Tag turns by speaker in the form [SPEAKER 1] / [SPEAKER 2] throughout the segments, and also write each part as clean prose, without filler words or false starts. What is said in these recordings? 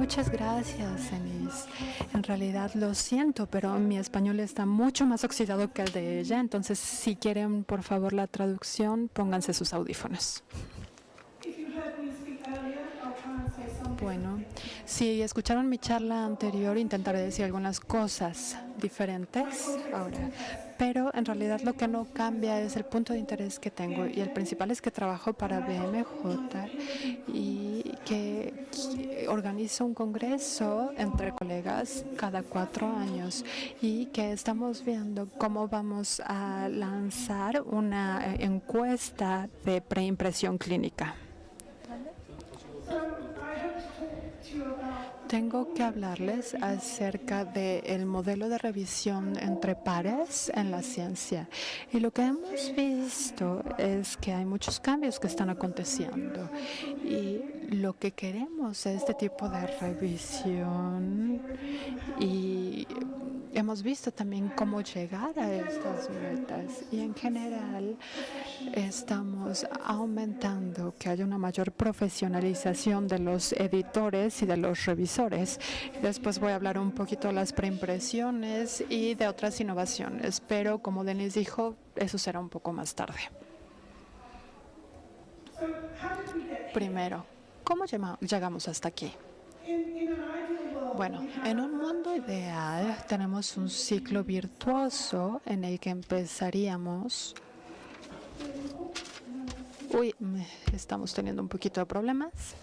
[SPEAKER 1] Muchas gracias, Denise. En realidad lo siento, pero mi español está mucho más oxidado que el de ella. Entonces, si quieren, por favor, la traducción, pónganse sus audífonos. Bueno, si escucharon mi charla anterior, intentaré decir algunas cosas diferentes ahora. Pero en realidad lo que no cambia es el punto de interés que tengo. Y el principal es que trabajo para BMJ y que organizo un congreso entre colegas cada 4 años y que estamos viendo cómo vamos a lanzar una encuesta de preimpresión clínica. Tengo que hablarles acerca del modelo de revisión entre pares en la ciencia. Y lo que hemos visto es que hay muchos cambios que están aconteciendo. Y lo que queremos es este tipo de revisión. Y hemos visto también cómo llegar a estas metas. Y en general estamos aumentando que haya una mayor profesionalización de los editores y de los revisores. Después voy a hablar un poquito de las preimpresiones y de otras innovaciones, pero como Denise dijo, eso será un poco más tarde. Primero, ¿cómo llegamos hasta aquí? Bueno, en un mundo ideal tenemos un ciclo virtuoso en el que empezaríamos. Estamos teniendo un poquito de problemas.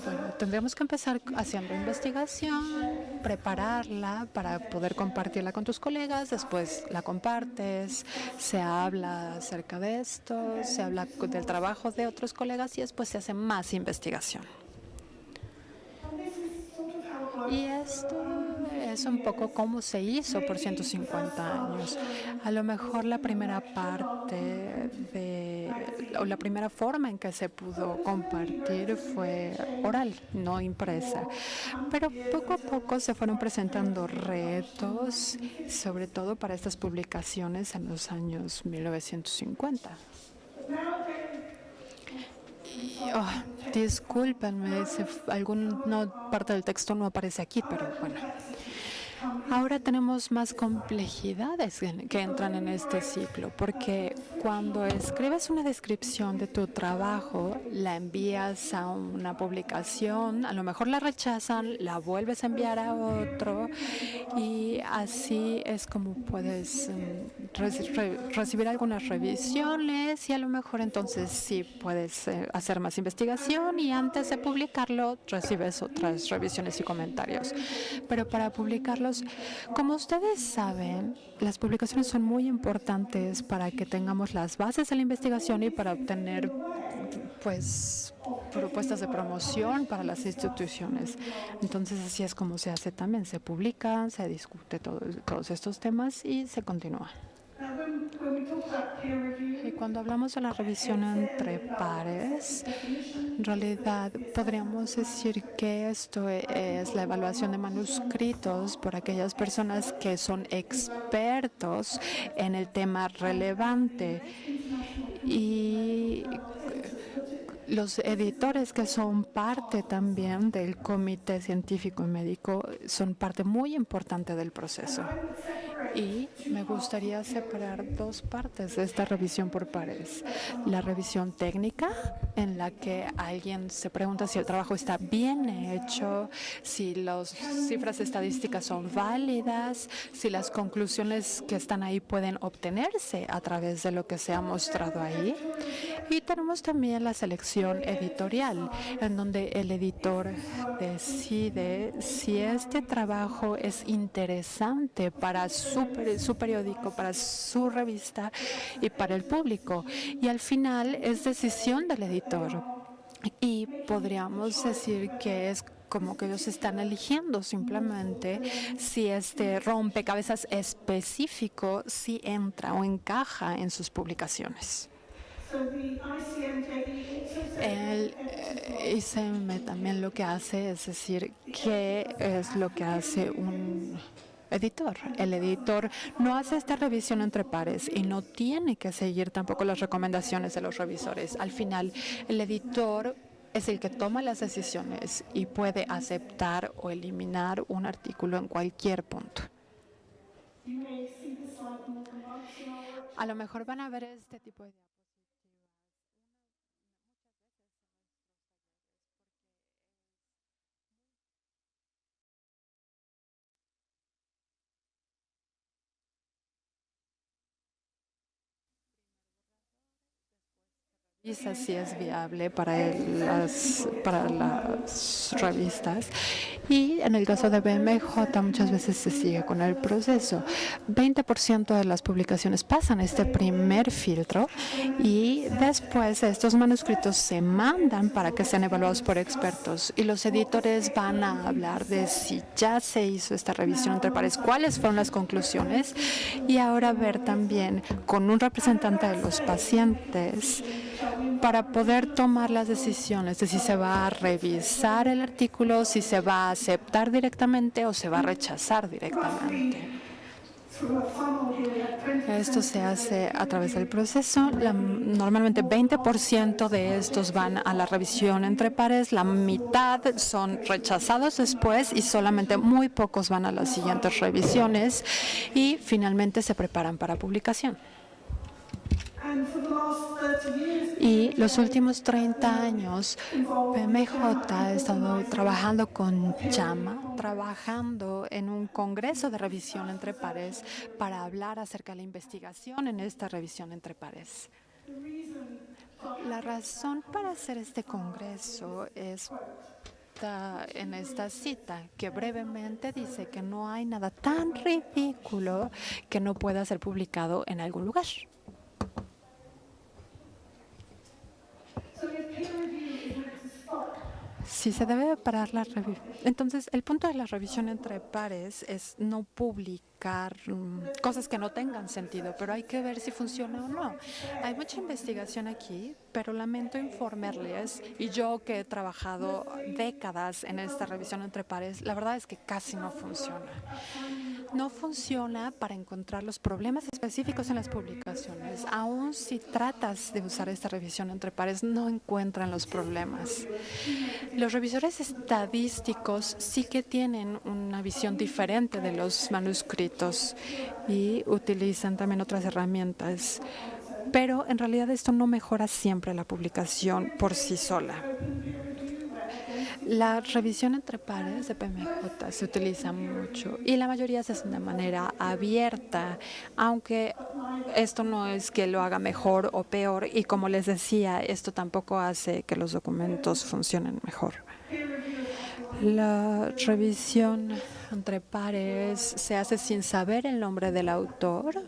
[SPEAKER 1] Bueno, tendremos que empezar haciendo investigación, prepararla para poder compartirla con tus colegas, después la compartes, se habla acerca de esto, se habla del trabajo de otros colegas y después se hace más investigación. Y esto es un poco cómo se hizo por 150 años. A lo mejor la primera parte o la primera forma en que se pudo compartir fue oral, no impresa. Pero poco a poco se fueron presentando retos, sobre todo para estas publicaciones en los años 1950. Discúlpenme, alguna parte del texto no aparece aquí, pero bueno. Ahora tenemos más complejidades que entran en este ciclo, porque cuando escribes una descripción de tu trabajo, la envías a una publicación, a lo mejor la rechazan, la vuelves a enviar a otro, y así es como puedes recibir algunas revisiones y a lo mejor entonces sí puedes hacer más investigación y antes de publicarlo recibes otras revisiones y comentarios. Pero para publicarlos, como ustedes saben, las publicaciones son muy importantes para que tengamos las bases de la investigación y para obtener pues propuestas de promoción para las instituciones. Entonces así es como se hace también, se publica, se discute todos estos temas y se continúa. Y cuando hablamos de la revisión entre pares, en realidad podríamos decir que esto es la evaluación de manuscritos por aquellas personas que son expertos en el tema relevante. Y los editores que son parte también del comité científico y médico son parte muy importante del proceso. Y me gustaría separar dos partes de esta revisión por pares. La revisión técnica, en la que alguien se pregunta si el trabajo está bien hecho, si las cifras estadísticas son válidas, si las conclusiones que están ahí pueden obtenerse a través de lo que se ha mostrado ahí. Y tenemos también la selección editorial, en donde el editor decide si este trabajo es interesante para su periódico, para su revista y para el público. Y al final es decisión del editor. Y podríamos decir que es como que ellos están eligiendo simplemente si este rompecabezas específico sí entra o encaja en sus publicaciones. El ICM también lo que hace es decir qué es lo que hace editor. El editor no hace esta revisión entre pares y no tiene que seguir tampoco las recomendaciones de los revisores. Al final, el editor es el que toma las decisiones y puede aceptar o eliminar un artículo en cualquier punto. A lo mejor van a ver este tipo de revisa si es viable para las revistas. Y en el caso de BMJ muchas veces se sigue con el proceso. 20% de las publicaciones pasan este primer filtro y después estos manuscritos se mandan para que sean evaluados por expertos y los editores van a hablar de si ya se hizo esta revisión entre pares, cuáles fueron las conclusiones y ahora ver también con un representante de los pacientes para poder tomar las decisiones de si se va a revisar el artículo, si se va a aceptar directamente o se va a rechazar directamente. Esto se hace a través del proceso. Normalmente 20% de estos van a la revisión entre pares, la mitad son rechazados después y solamente muy pocos van a las siguientes revisiones y finalmente se preparan para publicación. Y los últimos 30 años, PMJ ha estado trabajando con JAMA, trabajando en un congreso de revisión entre pares para hablar acerca de la investigación en esta revisión entre pares. La razón para hacer este congreso es en esta cita, que brevemente dice que no hay nada tan ridículo que no pueda ser publicado en algún lugar. Si se debe parar la revisión. Entonces, el punto de la revisión entre pares es no publicar cosas que no tengan sentido, pero hay que ver si funciona o no. Hay mucha investigación aquí, pero lamento informarles, y yo que he trabajado décadas en esta revisión entre pares, la verdad es que casi no funciona. No funciona para encontrar los problemas específicos en las publicaciones. Aún si tratas de usar esta revisión entre pares, no encuentran los problemas. Los revisores estadísticos sí que tienen una visión diferente de los manuscritos y utilizan también otras herramientas. Pero en realidad esto no mejora siempre la publicación por sí sola. La revisión entre pares de PMJ se utiliza mucho y la mayoría se hace de manera abierta, aunque esto no es que lo haga mejor o peor y como les decía, esto tampoco hace que los documentos funcionen mejor. La revisión entre pares se hace sin saber el nombre del autor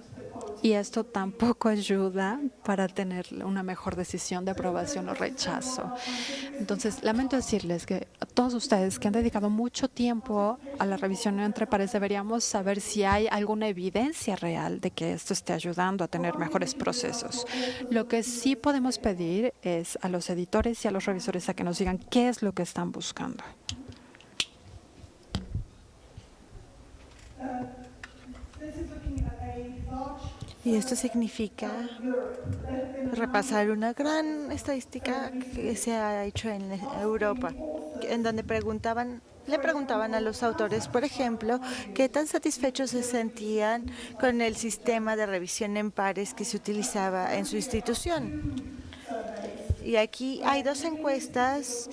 [SPEAKER 1] y esto tampoco ayuda para tener una mejor decisión de aprobación o rechazo. Entonces, lamento decirles que a todos ustedes que han dedicado mucho tiempo a la revisión entre pares deberíamos saber si hay alguna evidencia real de que esto esté ayudando a tener mejores procesos. Lo que sí podemos pedir es a los editores y a los revisores a que nos digan qué es lo que están buscando.
[SPEAKER 2] Y esto significa repasar una gran estadística que se ha hecho en Europa, en donde le preguntaban a los autores, por ejemplo, qué tan satisfechos se sentían con el sistema de revisión en pares que se utilizaba en su institución. Y aquí hay dos encuestas.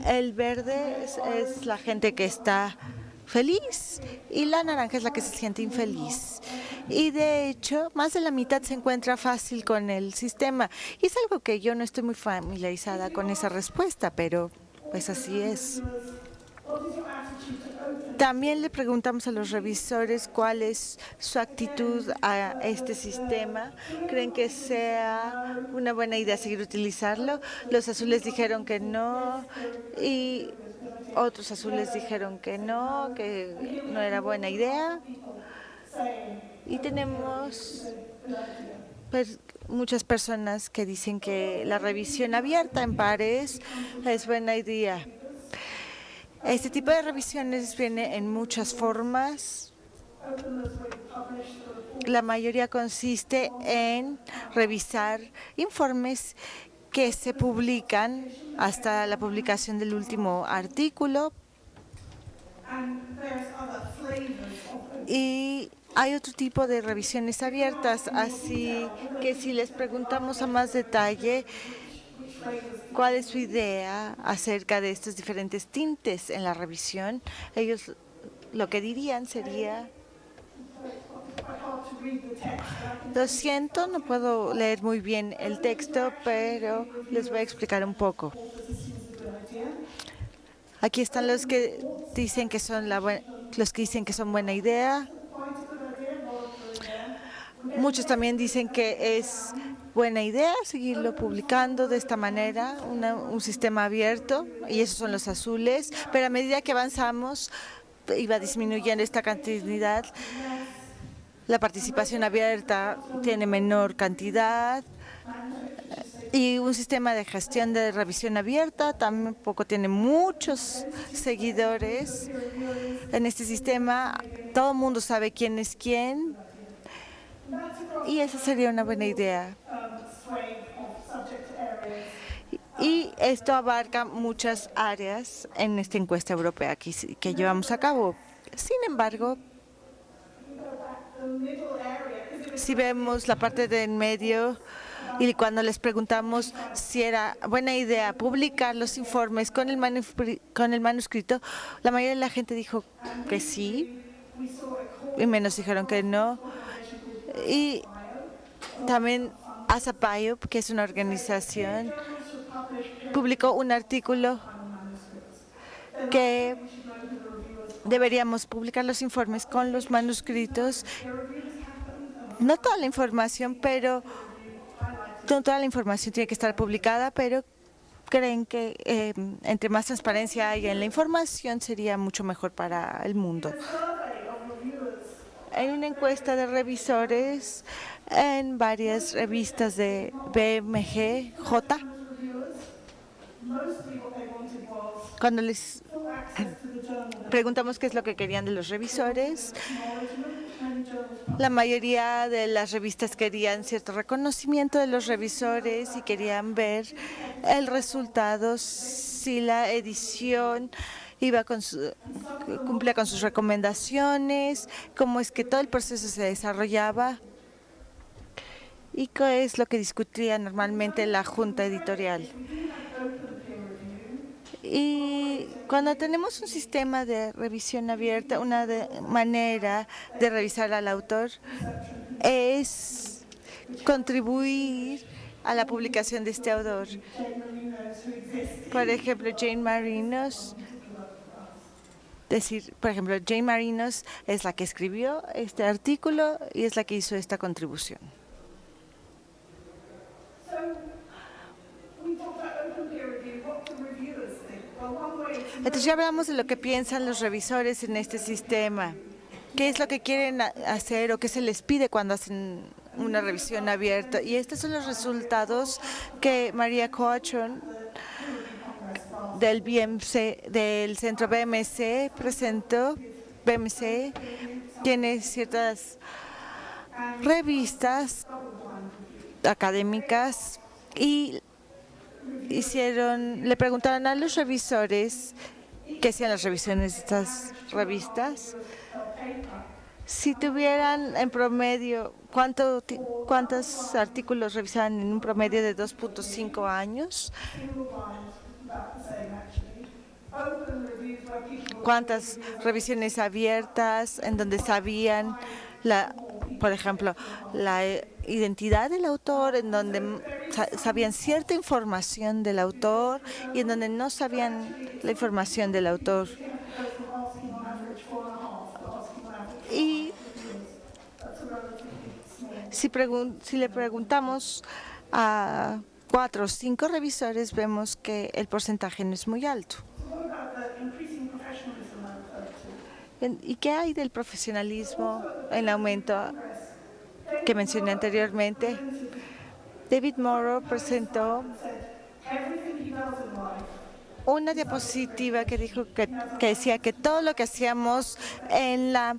[SPEAKER 2] El verde es la gente que está feliz y la naranja es la que se siente infeliz. Y de hecho, más de la mitad se encuentra fácil con el sistema. Y es algo que yo no estoy muy familiarizada con esa respuesta, pero pues así es. También le preguntamos a los revisores cuál es su actitud a este sistema. ¿Creen que sea una buena idea seguir utilizarlo? Los azules dijeron que no y otros azules dijeron que no era buena idea. Y tenemos muchas personas que dicen que la revisión abierta en pares es buena idea. Este tipo de revisiones viene en muchas formas La mayoría consiste en revisar informes que se publican hasta la publicación del último artículo. Y hay otro tipo de revisiones abiertas, así que si les preguntamos a más detalle cuál es su idea acerca de estos diferentes tintes en la revisión, ellos lo que dirían sería: lo siento, no puedo leer muy bien el texto, pero les voy a explicar un poco. Aquí están los que dicen que son buena idea. Muchos también dicen que es buena idea seguirlo publicando de esta manera, un sistema abierto, y esos son los azules, pero a medida que avanzamos iba disminuyendo esta cantidad. La participación abierta tiene menor cantidad y un sistema de gestión de revisión abierta tampoco tiene muchos seguidores. En este sistema todo el mundo sabe quién es quién y esa sería una buena idea. Y esto abarca muchas áreas en esta encuesta europea que llevamos a cabo. Sin embargo, si vemos la parte de en medio y cuando les preguntamos si era buena idea publicar los informes con el manuscrito, la mayoría de la gente dijo que sí y menos dijeron que no. Y también ASAPIOP, que es una organización, publicó un artículo que deberíamos publicar los informes con los manuscritos. No toda la información, pero no toda la información tiene que estar publicada, pero creen que entre más transparencia haya en la información sería mucho mejor para el mundo. En una encuesta de revisores en varias revistas de BMG, cuando les preguntamos qué es lo que querían de los revisores, la mayoría de las revistas querían cierto reconocimiento de los revisores y querían ver el resultado, si la edición cumplía con sus recomendaciones, cómo es que todo el proceso se desarrollaba y qué es lo que discutía normalmente la junta editorial. Y cuando tenemos un sistema de revisión abierta, una manera de revisar al autor es contribuir a la publicación de este autor. Por ejemplo, Jane Marinos es la que escribió este artículo y es la que hizo esta contribución. Entonces ya hablamos de lo que piensan los revisores en este sistema. ¿Qué es lo que quieren hacer o qué se les pide cuando hacen una revisión abierta? Y estos son los resultados que Maria Coachon del centro BMC presentó. BMC tiene ciertas revistas académicas y le preguntaron a los revisores que hacían las revisiones de estas revistas si tuvieran en promedio cuántos artículos revisaban en un promedio de 2.5 años, cuántas revisiones abiertas en donde sabían por ejemplo, la identidad del autor, en donde sabían cierta información del autor y en donde no sabían la información del autor. Y si le preguntamos a 4 o 5 revisores, vemos que el porcentaje no es muy alto. ¿Y qué hay del profesionalismo en aumento que mencioné anteriormente? David Morrow presentó una diapositiva que dijo que decía que todo lo que hacíamos en la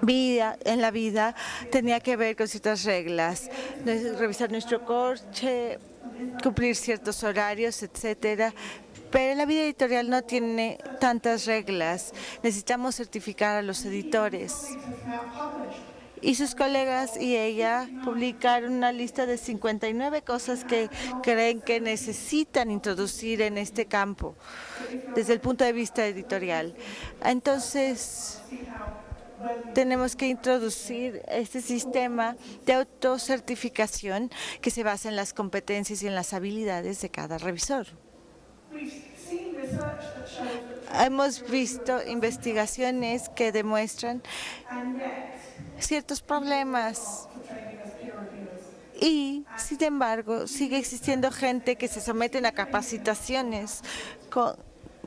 [SPEAKER 2] en la vida tenía que ver con ciertas reglas, revisar nuestro coche, cumplir ciertos horarios, etcétera. Pero la vida editorial no tiene tantas reglas. Necesitamos certificar a los editores. Y sus colegas y ella publicaron una lista de 59 cosas que creen que necesitan introducir en este campo desde el punto de vista editorial. Entonces, tenemos que introducir este sistema de autocertificación que se basa en las competencias y en las habilidades de cada revisor. Hemos visto investigaciones que demuestran ciertos problemas y, sin embargo, sigue existiendo gente que se someten a capacitaciones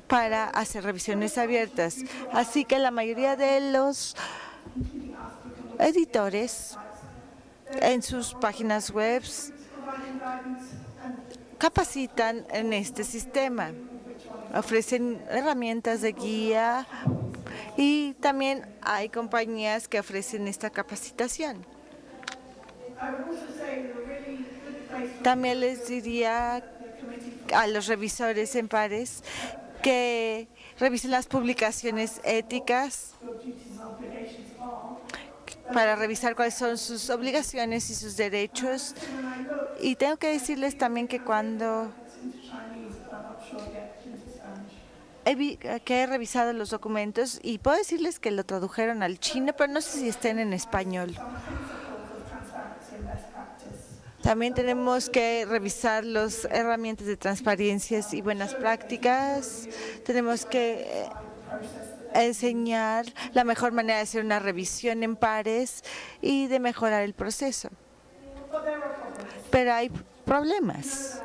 [SPEAKER 2] para hacer revisiones abiertas. Así que la mayoría de los editores en sus páginas web capacitan en este sistema, ofrecen herramientas de guía y también hay compañías que ofrecen esta capacitación. También les diría a los revisores en pares que revisen las publicaciones éticas para revisar cuáles son sus obligaciones y sus derechos. Y tengo que decirles también que cuando he revisado los documentos, y puedo decirles que lo tradujeron al chino, pero no sé si estén en español. También tenemos que revisar las herramientas de transparencias y buenas prácticas. Tenemos que enseñar la mejor manera de hacer una revisión en pares y de mejorar el proceso. Pero hay problemas.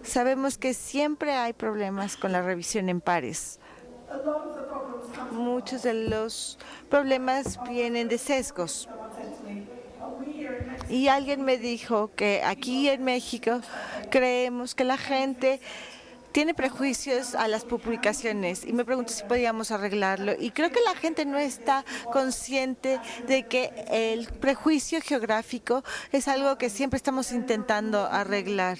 [SPEAKER 2] Sabemos que siempre hay problemas con la revisión en pares. Muchos de los problemas vienen de sesgos. Y alguien me dijo que aquí en México creemos que la gente tiene prejuicios a las publicaciones y me pregunto si podíamos arreglarlo. Y creo que la gente no está consciente de que el prejuicio geográfico es algo que siempre estamos intentando arreglar.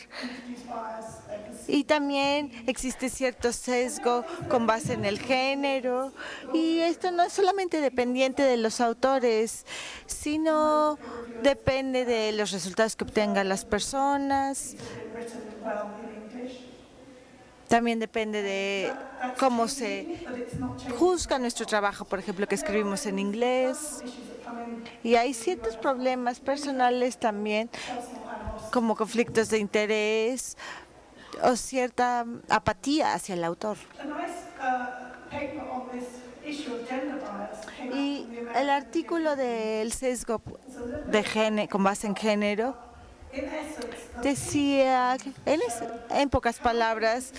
[SPEAKER 2] Y también existe cierto sesgo con base en el género, y esto no es solamente dependiente de los autores, sino depende de los resultados que obtengan las personas. También depende de cómo se juzga nuestro trabajo, por ejemplo, que escribimos en inglés. Y hay ciertos problemas personales también, como conflictos de interés o cierta apatía hacia el autor. Y el artículo del sesgo de género, con base en género, decía, en pocas palabras,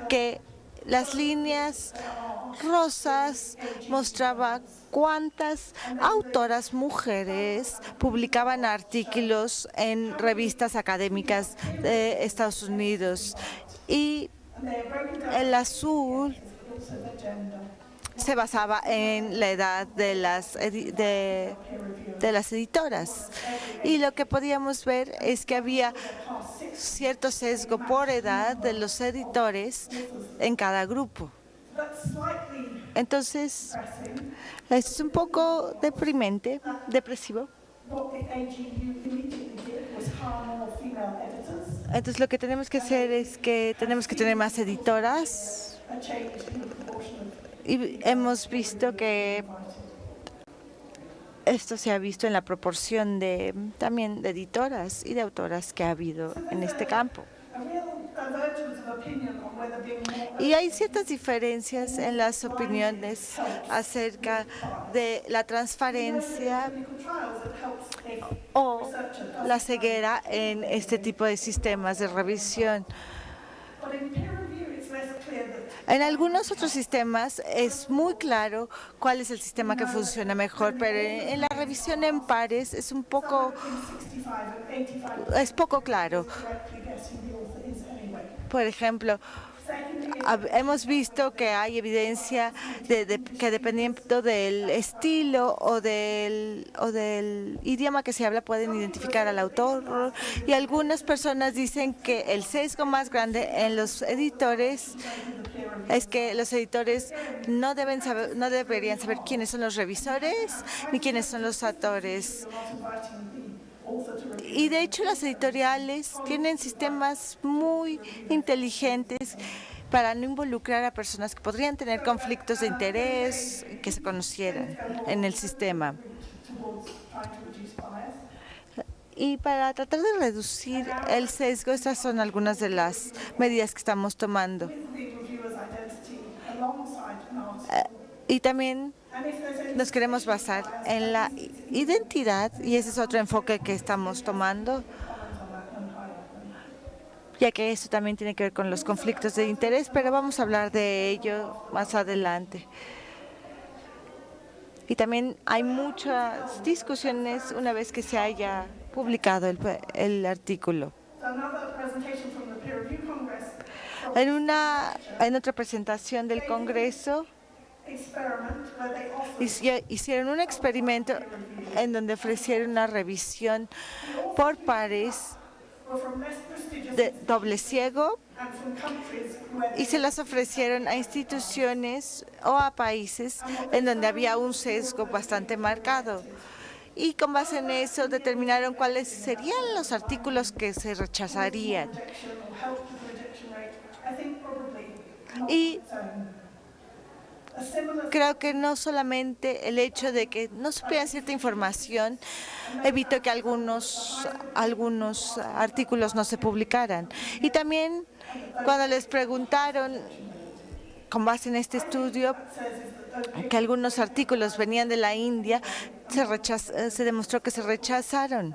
[SPEAKER 2] que las líneas rosas mostraba cuántas autoras mujeres publicaban artículos en revistas académicas de Estados Unidos, y el azul se basaba en la edad de las editoras. Y lo que podíamos ver es que había cierto sesgo por edad de los editores en cada grupo. Entonces, es un poco depresivo. Entonces, lo que tenemos que hacer es que tenemos que tener más editoras. Y hemos visto que esto se ha visto en la proporción también de editoras y de autoras que ha habido en este campo. Y hay ciertas diferencias en las opiniones acerca de la transparencia o la ceguera en este tipo de sistemas de revisión. En algunos otros sistemas es muy claro cuál es el sistema que funciona mejor, pero en la revisión en pares es poco claro. Por ejemplo, hemos visto que hay evidencia que dependiendo del estilo o del idioma que se habla pueden identificar al autor, y algunas personas dicen que el sesgo más grande en los editores es que los editores no deberían saber quiénes son los revisores ni quiénes son los autores. Y de hecho las editoriales tienen sistemas muy inteligentes para no involucrar a personas que podrían tener conflictos de interés que se conocieran en el sistema. Y para tratar de reducir el sesgo, estas son algunas de las medidas que estamos tomando. Y también nos queremos basar en la identidad, y ese es otro enfoque que estamos tomando, ya que eso también tiene que ver con los conflictos de interés, pero vamos a hablar de ello más adelante. Y también hay muchas discusiones una vez que se haya publicado el artículo. En otra presentación del Congreso, hicieron un experimento en donde ofrecieron una revisión por pares de doble ciego y se las ofrecieron a instituciones o a países en donde había un sesgo bastante marcado. Y con base en eso determinaron cuáles serían los artículos que se rechazarían. Y creo que no solamente el hecho de que no supieran cierta información evitó que algunos artículos no se publicaran. Y también cuando les preguntaron, con base en este estudio, que algunos artículos venían de la India, se demostró que se rechazaron.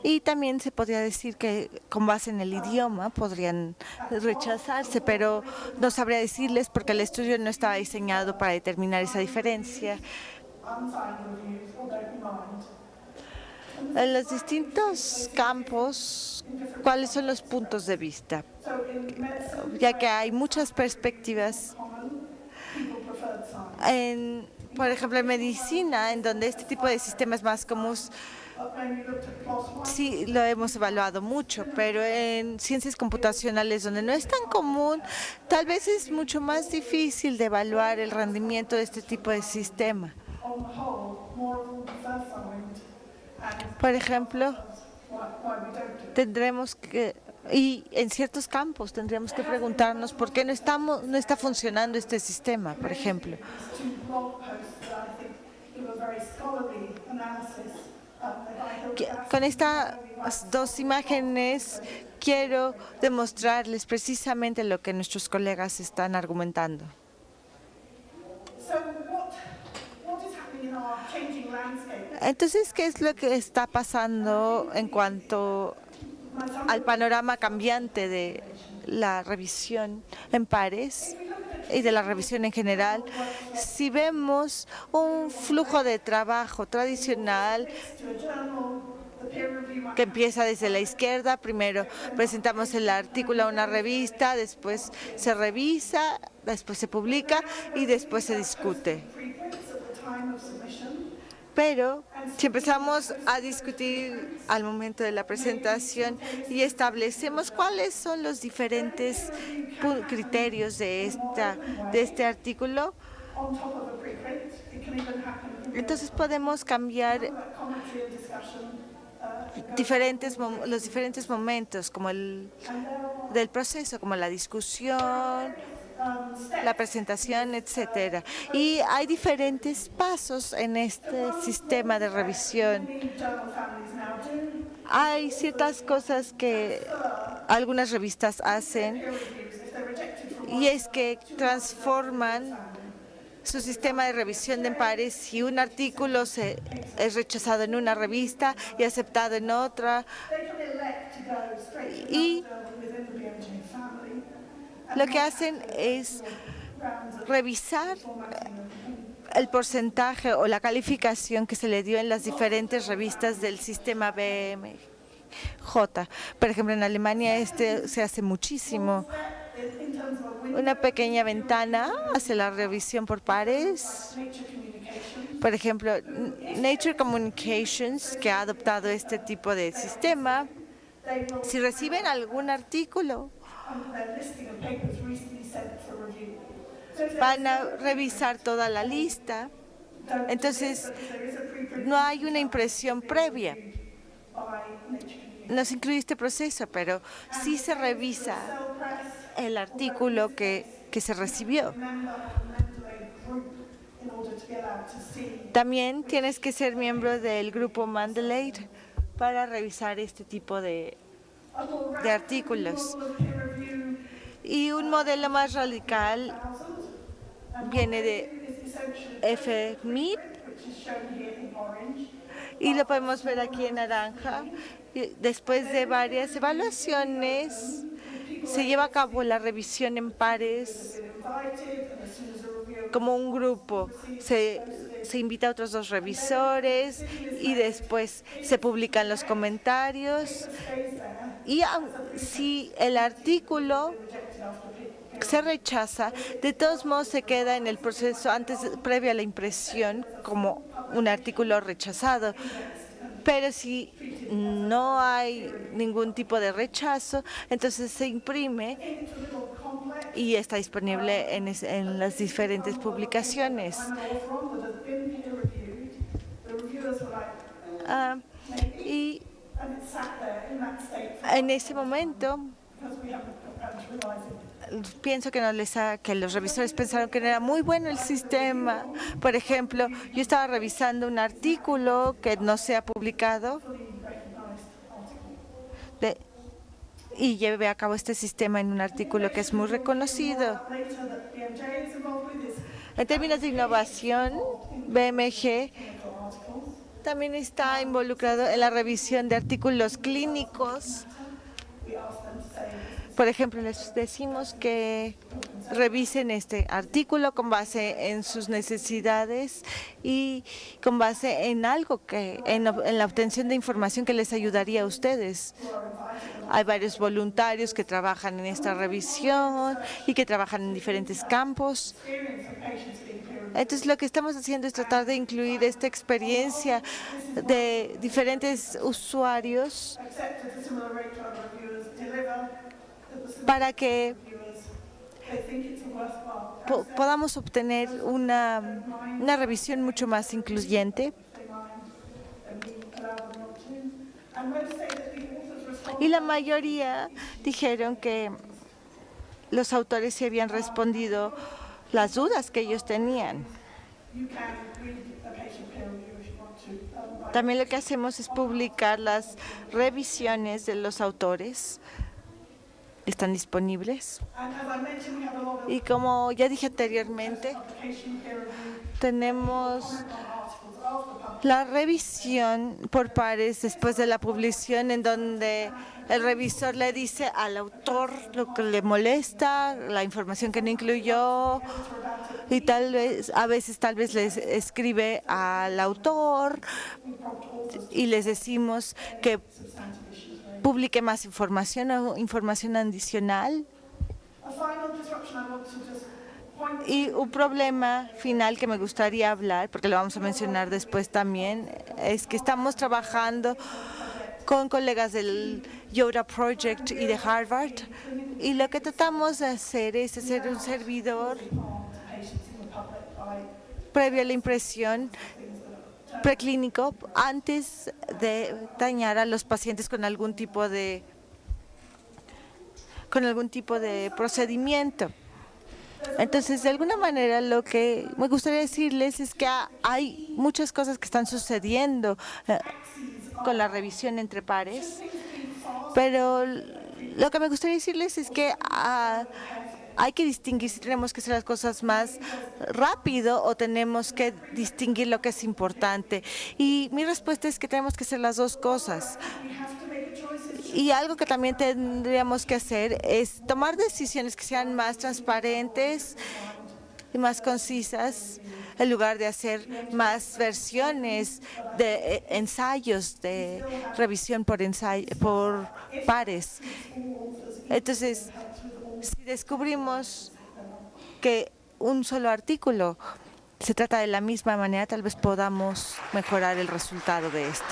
[SPEAKER 2] Y también se podría decir que con base en el idioma podrían rechazarse, pero no sabría decirles porque el estudio no estaba diseñado para determinar esa diferencia. En los distintos campos, ¿cuáles son los puntos de vista? Ya que hay muchas perspectivas. Por ejemplo, en medicina, en donde este tipo de sistemas más comunes, sí lo hemos evaluado mucho, pero en ciencias computacionales, donde no es tan común, tal vez es mucho más difícil de evaluar el rendimiento de este tipo de sistema. Por ejemplo, y en ciertos campos tendremos que preguntarnos por qué no está funcionando este sistema, por ejemplo. Con estas dos imágenes quiero demostrarles precisamente lo que nuestros colegas están argumentando. Entonces, ¿qué es lo que está pasando en cuanto al panorama cambiante de la revisión en pares y de la revisión en general? Si vemos un flujo de trabajo tradicional que empieza desde la izquierda, primero presentamos el artículo a una revista, después se revisa, después se publica y después se discute. Pero si empezamos a discutir al momento de la presentación y establecemos cuáles son los diferentes criterios de este artículo, entonces podemos cambiar los diferentes momentos como del proceso, como la discusión, la presentación, etcétera. Y hay diferentes pasos en este sistema de revisión. Hay ciertas cosas que algunas revistas hacen, y es que transforman su sistema de revisión de pares. Si un artículo es rechazado en una revista y aceptado en otra, y lo que hacen es revisar el porcentaje o la calificación que se le dio en las diferentes revistas del sistema BM. J. Por ejemplo, en Alemania se hace muchísimo. Una pequeña ventana hace la revisión por pares. Por ejemplo, Nature Communications, que ha adoptado este tipo de sistema, si reciben algún artículo, van a revisar toda la lista. Entonces, no hay una impresión previa. No se incluye este proceso, pero sí se revisa el artículo que se recibió. También tienes que ser miembro del grupo Mendeley para revisar este tipo de artículos. Y un modelo más radical viene de FMIP y lo podemos ver aquí en naranja. Después de varias evaluaciones, se lleva a cabo la revisión en pares como un grupo. Se invita a otros 2 revisores y después se publican los comentarios. Y si el artículo se rechaza, de todos modos se queda en el proceso previo a la impresión como un artículo rechazado. Pero si no hay ningún tipo de rechazo, entonces se imprime y está disponible en las diferentes publicaciones. Y en ese momento, pienso que los revisores pensaron que no era muy bueno el sistema. Por ejemplo, yo estaba revisando un artículo que no se ha publicado y llevé a cabo este sistema en un artículo que es muy reconocido. En términos de innovación, BMG también está involucrado en la revisión de artículos clínicos. Por ejemplo, les decimos que revisen este artículo con base en sus necesidades y con base en algo en la obtención de información que les ayudaría a ustedes. Hay varios voluntarios que trabajan en esta revisión y que trabajan en diferentes campos. Entonces, lo que estamos haciendo es tratar de incluir esta experiencia de diferentes usuarios para que podamos obtener una revisión mucho más incluyente. Y la mayoría dijeron que los autores se habían respondido las dudas que ellos tenían. También lo que hacemos es publicar las revisiones de los autores. Están disponibles. Y como ya dije anteriormente, tenemos la revisión por pares después de la publicación, en donde el revisor le dice al autor lo que le molesta, la información que no incluyó, y a veces les escribe al autor y les decimos que publique más información o información adicional. Y un problema final que me gustaría hablar, porque lo vamos a mencionar después también, es que estamos trabajando con colegas del Yoda Project y de Harvard, y lo que tratamos de hacer es hacer un servidor previo a la impresión preclínico antes de dañar a los pacientes con algún tipo de procedimiento. Entonces, de alguna manera, lo que me gustaría decirles es que hay muchas cosas que están sucediendo con la revisión entre pares, pero lo que me gustaría decirles es que hay que distinguir si tenemos que hacer las cosas más rápido o tenemos que distinguir lo que es importante. Y mi respuesta es que tenemos que hacer las dos cosas. Y algo que también tendríamos que hacer es tomar decisiones que sean más transparentes y más concisas, en lugar de hacer más versiones de ensayos de revisión por pares. Entonces, si descubrimos que un solo artículo se trata de la misma manera, tal vez podamos mejorar el resultado de este.